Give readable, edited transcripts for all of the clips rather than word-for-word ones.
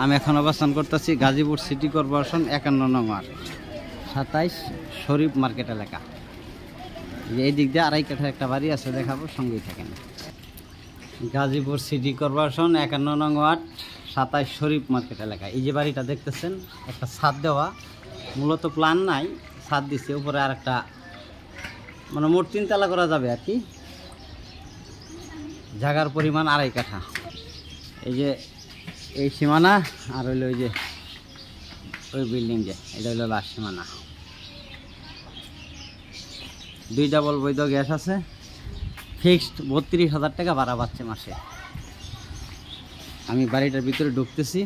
আমি এখন অবস্থান করতেছি গাজীপুর সিটি কর্পোরেশন 51 নং ওয়ার্ড 27 শরীফ মার্কেট এলাকা। এই দিক দিয়ে আড়াই কাঠার একটা বাড়ি আছে, দেখাবো, সঙ্গেই থাকেন। গাজীপুর সিটি কর্পোরেশন 51 নং ওয়ার্ড 27 শরীফ মার্কেট এলাকা। এই যে বাড়িটা দেখতেছেন, একটা ছাদ দেওয়া, মূলত প্ল্যান নাই, ছাদ দিচ্ছে উপরে, আর একটা মানে মোট 3 তলা করা যাবে আর কি। জায়গার পরিমাণ আড়াই কাঠা। এই যে এই সীমানা, আর হইলো ওই যে ওই বিল্ডিং, যে এটা হইলো লাস্ট সীমানা। 2 ডাবল বৈধ গ্যাস আছে, ফিক্সড 32,000 টাকা ভাড়া পাচ্ছে মাসে। আমি বাড়িটার ভিতরে ঢুকতেছি।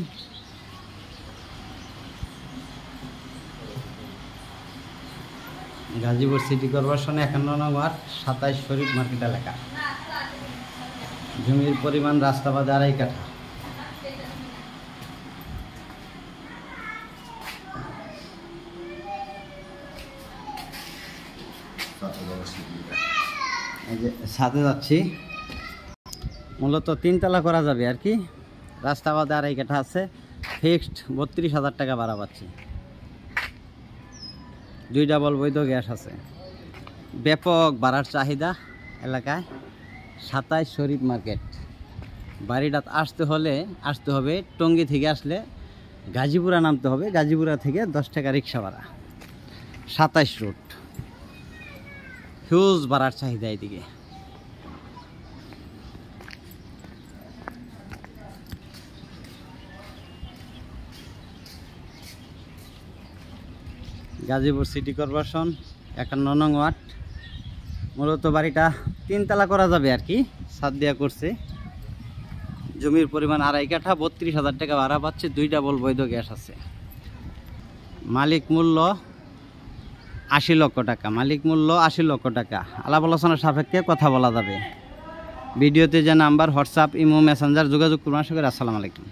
গাজীপুর সিটি কর্পোরেশন 51 নং ওয়ার্ড 27 শরীফ মার্কেট এলাকা। জমির পরিমাণ রাস্তা বাদে আড়াই কাঠা। এই যে সাথে যাচ্ছি, মূলত 3 তলা করা যাবে আর কি। রাস্তা বাদে আড়াই কাঠা আছে, ফিক্সড 32,000 টাকা ভাড়া পাচ্ছি। 2 ডাবল বৈধ গ্যাস আছে। ব্যাপক ভাড়ার চাহিদা এলাকায়। 27 শরীফ মার্কেট। বাড়িটা আসতে হবে টঙ্গী থেকে আসলে গাজীপুরা নামতে হবে, গাজীপুরা থেকে 10 টাকা রিক্সা ভাড়া। 27 রুট, হিউজ ভাড়ার চাহিদা এদিকে। গাজীপুর সিটি কর্পোরেশন 51 নং ওয়ার্ড। মূলত বাড়িটা 3 তলা করা যাবে আর কি, ছাদ দেওয়া করছে। জমির পরিমাণ আড়াই কাঠা, 32,000 টাকা ভাড়া পাচ্ছে। 2 ডাবল বৈধ গ্যাস আছে। মালিক মূল্য 80 লক্ষ টাকা। মালিক মূল্য 80 লক্ষ টাকা। আলাপ আলোচনার সাপেক্ষে কথা বলা যাবে। ভিডিওতে যে নাম্বার, হোয়াটসঅ্যাপ, ইমো, মেসেঞ্জার যোগাযোগ করুন। আশা করি। আসসালামু আলাইকুম।